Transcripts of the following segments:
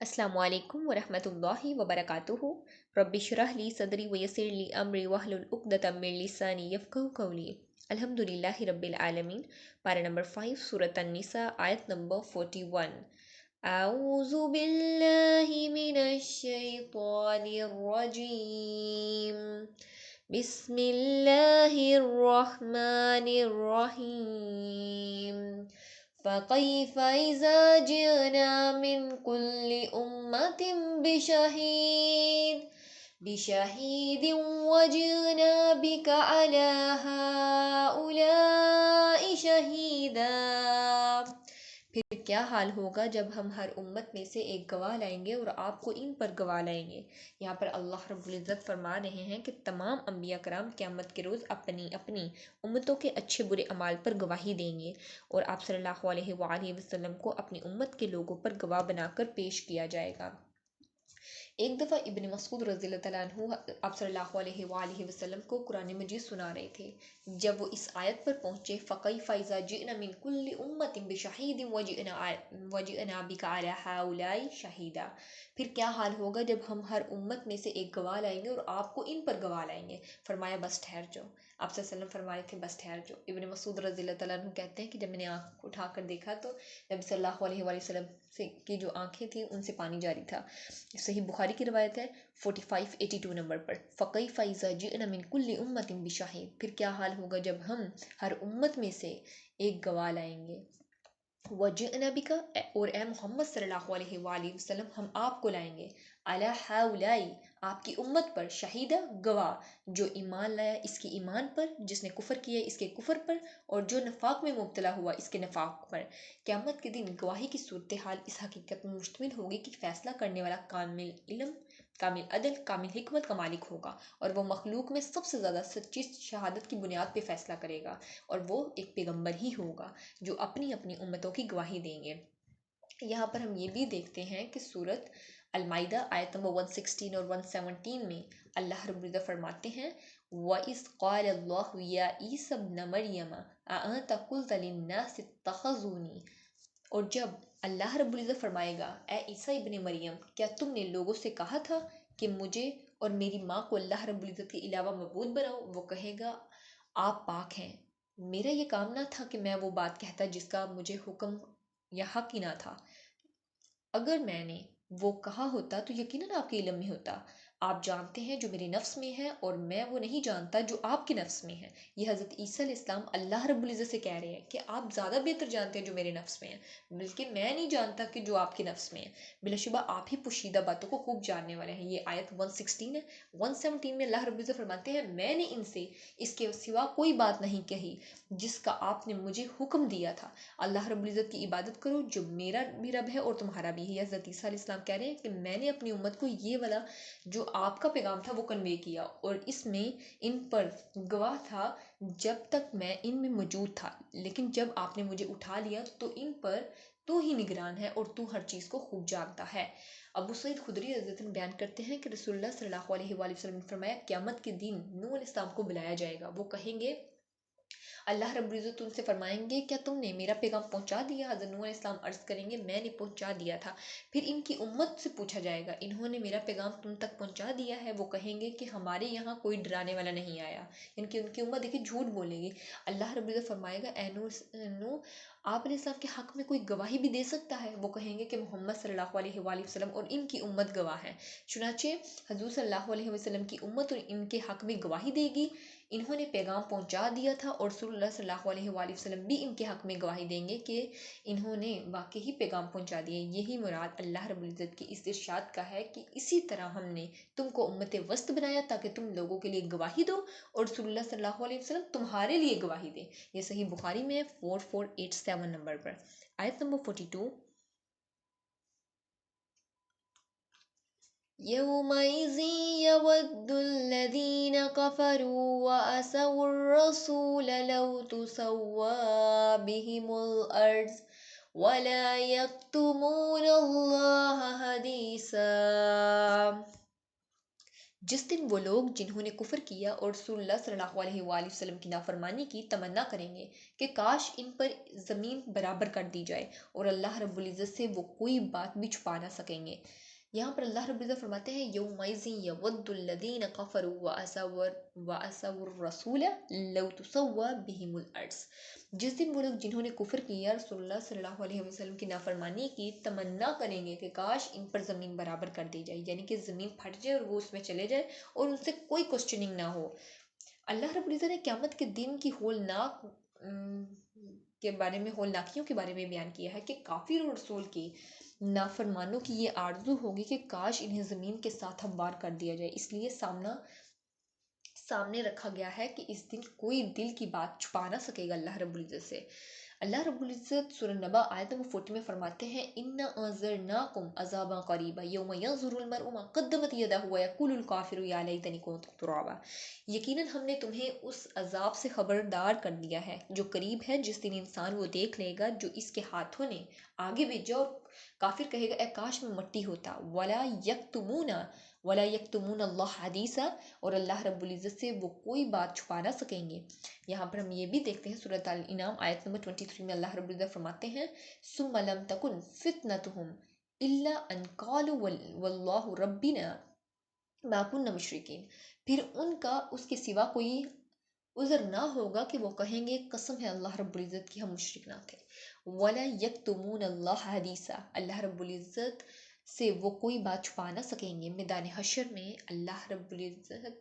अस्सलामु अलैकुम वरहमतुल्लाहि वबरकातुहू। रब्बि इश्रह ली सदरी वयस्सिर ली अमरी वहलुल उक़दतम मिन लिसानी यफ़क़हू क़ौली। अल्हम्दुलिल्लाहि रब्बिल आलमीन। पारा नंबर 5 सूरत अन-निसा आयत नंबर 41। अऊज़ु बिल्लाहि मिनश शैतानिर रजीम। बिस्मिल्लाहिर रहमानिर रहीम। फ़कैफ़ इज़ा जिअना मिन कुल्लि उम्मतिन बिशहीद वजिअना बिका अला हाउलाइ शहीदा। फिर क्या हाल होगा जब हम हर उम्मत में से एक गवाह लाएंगे और आपको इन पर गवाह लाएंगे। यहाँ पर अल्लाह रब्बुल इज़्ज़त फरमा रहे हैं कि तमाम अंबिया कराम क़यामत के रोज़ अपनी अपनी उम्मतों के अच्छे बुरे अमाल पर गवाही देंगे और आप सल्लल्लाहु अलैहि वसल्लम को अपनी उम्मत के लोगों पर गवाह बनाकर पेश किया जाएगा। एक दफ़ा इब्न मसूद रज़ियल्लाहु तआला अन्हु आप सल्लल्लाहु अलैहि वसल्लम को कुरान मजीद सुना रहे थे। जब वो इस आयत पर पहुँचे फ़कैफ़ इज़ा जिअना मिन कुल्लि उम्मतिन बिशहीदिन वजिअना बिका अला हाउलाइ शहीदा। फिर क्या हाल होगा जब हम हर उम्मत में से एक गवाह लाएंगे और आपको इन पर गवाह लाएंगे। फरमाया बस ठहर जाओ। आप सल्लल्लाहु अलैहि वसल्लम फरमा रहे थे बस ठहर जाओ। इब्न मसूद रज़ियल्लाहु तआला अन्हु कहते हैं कि जब मैंने आँख उठाकर देखा तो नबी सल्लल्लाहु अलैहि वसल्लम से की जो आँखें थी उनसे पानी जारी था। सही बुखारी की रिवायत है 4582 नंबर पर। फ़कैफ़ इज़ा जिअना मिन कुल्लि उम्मतिन बिशहीद। फिर क्या हाल होगा जब हम हर उम्मत में से एक गवाह लाएंगे। वजिअना बिका और ए मोहम्मद सल्लल्लाहु अलैहि वसल्लम हम आपको लाएंगे अला हाउलाई आपकी उम्मत पर शहीदा गवाह, जो ईमान लाया इसके ईमान पर, जिसने कुफर किया इसके कुफर पर, और जो नफाक में मुब्तला हुआ इसके नफाक पर। क़यामत के दिन गवाही की सूरत हाल इस हकीकत में मुश्तमिल होगी कि फ़ैसला करने वाला कामिल इल्म, कामिल अदल, कामिल हिकमत का मालिक होगा और वो मखलूक में सबसे ज़्यादा सच्ची शहादत की बुनियाद पे फ़ैसला करेगा और वो एक पैगंबर ही होगा जो अपनी अपनी उम्मतों की गवाही देंगे। यहाँ पर हम ये भी देखते हैं कि सूरत अल-माइदा आयत नंबर 116 और 117 में अल्लाह रब्बुल इज़्ज़त फरमाते हैं वइज़ क़ाल अल्लाहु या ईसा इब्न मरियम अअंता क़ुल्त लिन्नासि इत्तख़ज़ूनी। और जब अल्लाह रब्बुल इज़्ज़त फरमाएगा ए ईसा इब्न मरियम, क्या तुमने लोगों से कहा था कि मुझे और मेरी माँ को अल्लाह रब्बुल इज़्ज़त के अलावा मबूद बनाओ। वो कहेगा आप पाक हैं, मेरा ये काम ना था कि मैं वो बात कहता जिसका मुझे हुक्म या हक ही ना था। अगर मैंने वो कहा होता तो यकीनन आपके इल्म में होता। आप जानते हैं जो मेरे नफ्स में है और मैं वो नहीं जानता जो आपके नफ्स में है। ये हज़रत ईसा अलैहिस्सलाम अल्लाह रब्बुल इज़्ज़त से कह रहे हैं कि आप ज़्यादा बेहतर जानते हैं जो मेरे नफ्स में है, बल्कि मैं नहीं जानता कि जो आपके नफ्स में है। बिलाशुबा आप ही पोशीदा बातों को खूब जानने वाले हैं। ये आयत 116 है। 117 में अल्लाह रब्बुल इज़्ज़त फरमाते हैं मैंने इनसे इसके सिवा कोई बात नहीं कही जिसका आपने मुझे हुक्म दिया था। अल्लाह रब्बुल इज़्ज़त की इबादत करो जो मेरा भी रब है और तुम्हारा भी है। हज़रत ईसा अलैहिस्सलाम कह रहे हैं कि मैंने अपनी उम्मत को ये वाला जो आपका पैगाम था वो कन्वे किया और इसमें इन पर गवाह था जब तक मैं इनमें मौजूद था, लेकिन जब आपने मुझे उठा लिया तो इन पर तू ही निगरान है और तू हर चीज़ को खूब जानता है। अबू सईद खुदरी रज़ियल्लाहु अन्हु बयान करते हैं कि रसूलुल्लाह सल्लल्लाहु अलैहि वसल्लम ने फरमाया क़यामत के दिन नूह अलैहिस्सलाम को बुलाया जाएगा। वो कहेंगे अल्लाह रब्बुल इज़्ज़त उनसे फरमाएंगे क्या तुमने मेरा पैगाम पहुंचा दिया। हज़रत नूह अलैहिस्सलाम अर्ज़ करेंगे मैंने पहुंचा दिया था। फिर इनकी उम्मत से पूछा जाएगा इन्होंने मेरा पैगाम तुम तक पहुंचा दिया है। वो कहेंगे कि हमारे यहाँ कोई डराने वाला नहीं आया। इनकी उनकी उम्मत देखिए झूठ बोलेगी। अल्लाह रब्बुल इज़्ज़त फरमाएगा ए नूह आप अलैहिस्सलाम के हक़ में कोई गवाही भी दे सकता है। वो कहेंगे कि मोहम्मद सल्लल्लाहु अलैहि वसल्लम और इनकी उम्मत गवाह है। चुनाचे हज़ूर सल्लल्लाहु अलैहि वसल्लम की उम्मत और इनके हक़ में गवाही देगी। इन्होंने पैगाम पहुंचा दिया था और रसूलुल्लाह सल्लल्लाहु अलैहि वसल्लम भी इनके हक़ में गवाही देंगे कि इन्होंने वाकई ही पैगाम पहुंचा दिए। यही मुराद अल्लाह रब्बुल इज़्ज़त की इस इरशाद का है कि इसी तरह हमने तुमको उम्मत वस्त बनाया ताकि तुम लोगों के लिए गवाही दो और रसूलुल्लाह सल्लल्लाहु अलैहि वसल्लम तुम्हारे लिए गवाही दे। ये सही बुखारी में 4487 नंबर पर। आयत नंबर 42 यौमइज़ यवद्दुल्लज़ीन कफ़रू वअसव्वुर-रसूल लौ तुसव्वा बिहिमुल अर्ज़ वला यक्तुमूनल्लाह हदीसा। جس دن وہ لوگ جنہوں نے کفر کیا اور رسول اللہ صلی اللہ علیہ وآلہ وسلم کی نافرمانی کی تمنا کریں گے کہ کاش ان پر زمین برابر کر دی جائے اور اللہ رب العزت سے وہ کوئی بات بھی چھپا نہ سکیں گے۔ یہاں پر اللہ رب العزت فرماتے ہیں یومئذ یود الذین کفروا وعصوا الرسول لو تسوی بہم الارض۔ جس دن وہ لوگ جنہوں نے کفر کیا رسول اللہ صلی اللہ علیہ وسلم کی نافرمانی کی تمنا کریں گے کہ کاش ان پر زمین برابر کر دی جائے، یعنی کہ زمین پھٹ جائے اور وہ اس میں چلے جائے اور ان سے کوئی کوسچننگ نہ ہو۔ اللہ رب العزت نے قیامت کے دن کی ہولناک کے بارے میں ہولناکیوں کے بارے میں بیان کیا ہے کہ کافر اور رسول کی نافرمانوں کی یہ آرزو ہوگی کہ کاش انہیں زمین کے ساتھ ہموار کر دیا جائے، اس لیے سامنے رکھا گیا ہے کہ اس دن کوئی دل کی بات چھپا نہ سکے گا اللہ رب العزت سے۔ اللہ رب العزت سورہ نبا آیت نمبر 40 میں فرماتے ہیں اِنَّا أَنذَرْنَاكُمْ عَذَابًا قَرِيبًا يَوْمَ يَنظُرُ الْمَرْءُ مَا قَدَّمَتْ يَدَاهُ وَيَقُولُ الْكَافِرُ يَا لَيْتَنِي كُنتُ تُرَابًا۔ یقیناً ہم نے تمہیں اس عذاب سے خبردار کر دیا ہے جو قریب ہے، جس دن انسان وہ دیکھ لے گا جو اس کے ہاتھوں نے آگے بھیجا، اور کافر کہے گا اے کاش میں مٹی ہوتا۔ وَلَا يَكْتُمُونَ اللَّهَ حَدِيثًا، اور اللہ رب العزت سے وہ کوئی بات چھپا نہ سکیں گے۔ یہاں پر ہم یہ بھی دیکھتے ہیں سورۃ الانعام آیت نمبر 23 میں اللہ رب العزت فرماتے ہیں ثُمَّ لَمْ تَكُنْ فِتْنَتُهُمْ إِلَّا أَنْ قَالُوا وَاللَّهُ رَبِّنَا مَا كُنَّا مُشْرِكِينَ، پھر ان کا اس کے سوا کوئی عذر نہ ہوگا کہ وہ کہیں گے قسم ہے اللہ رب العزت کی ہم مشرک نہ تھے۔ وَلَا يَكْتُمُونَ اللَّهَ حَدِيثًا، اللہ رب العزت سے وہ کوئی بات چھپا نہ سکیں گے۔ میدان حشر میں اللہ رب العزت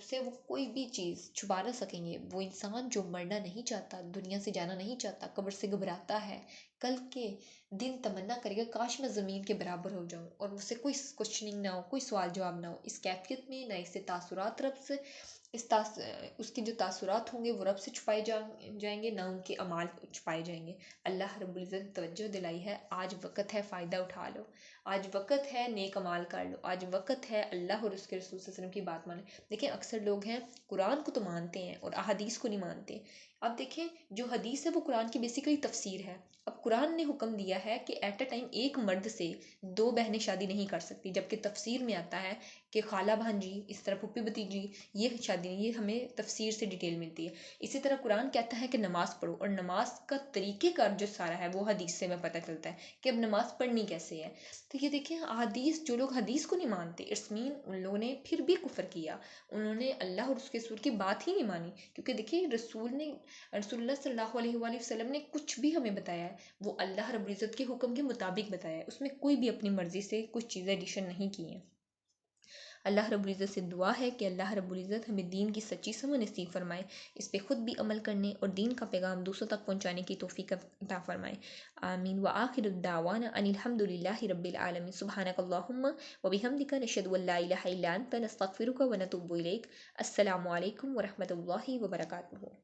سے وہ کوئی بھی چیز چھپا نہ سکیں گے۔ وہ انسان جو مرنا نہیں چاہتا، دنیا سے جانا نہیں چاہتا، قبر سے گھبراتا ہے، کل کے دن تمنا کرے گا کاش میں زمین کے برابر ہو جاؤں اور اس سے کوئی کوشچننگ نہ ہو، کوئی سوال جواب نہ ہو، اس کیفیت میں نہ اس سے تاثرات رب سے اس کے جو تاثرات ہوں گے وہ رب سے چھپائے جائیں گے، نہ ان کے اعمال چھپائے جائیں گے۔ اللہ رب العزت نے توجہ دلائی ہے آج وقت ہے فائدہ اٹھا لو، آج وقت ہے نیک اعمال کر لو، آج وقت ہے اللہ اور اس کے رسول صلی اللہ علیہ وسلم کی بات مانیں۔ دیکھیں اکثر لوگ ہیں قرآن کو تو مانتے ہیں اور احادیث کو نہیں مانتے۔ اب دیکھیں جو حدیث ہے وہ قرآن کی بیسیکلی تفسیر ہے۔ اب قرآن نے حکم دیا ہے کہ ایٹ اے ٹائم ایک مرد سے دو بہنیں شادی نہیں کر سکتی، جبکہ تفسیر میں آتا ہے کہ خالہ بھانجی، اس طرح پھوپھی بھتیجی، یہ شادی نہیں، یہ ہمیں تفسیر سے ڈیٹیل ملتی ہے۔ اسی طرح قرآن کہتا ہے کہ نماز پڑھو، اور نماز کا طریقہ کار جو سارا ہے وہ حدیث سے ہمیں پتہ چلتا ہے کہ اب نماز پڑھنی کیسے ہے۔ تو یہ دیکھیں حدیث، جو لوگ حدیث کو نہیں مانتے اٹس مین ان لوگوں نے پھر بھی کفر کیا، انہوں نے اللہ اور اس کے رسول کی بات ہی نہیں مانی، کیونکہ دیکھیں رسول اللہ صلی اللہ علیہ وآلہ وسلم نے کچھ بھی ہمیں بتایا ہے وہ اللہ رب العزت کے حکم کے مطابق بتایا ہے، اس میں کوئی بھی اپنی مرضی سے کچھ چیزیں ایڈیشن نہیں کی ہیں۔ اللہ رب العزت سے دعا ہے کہ اللہ رب العزت ہمیں دین کی سچی سمجھ نصیب فرمائے، اس پہ خود بھی عمل کرنے اور دین کا پیغام دوسروں تک پہنچانے کی توفیق عطا فرمائے، آمین۔ وآخر الدعوانا ان الحمد للہ رب العالمین، سبحانک اللہم وبحمدک، نشہد ان لا الہ الا انت، نستغفرک ونتوب الیک۔ السلام علیکم ورحمۃ اللہ وبرکاتہ۔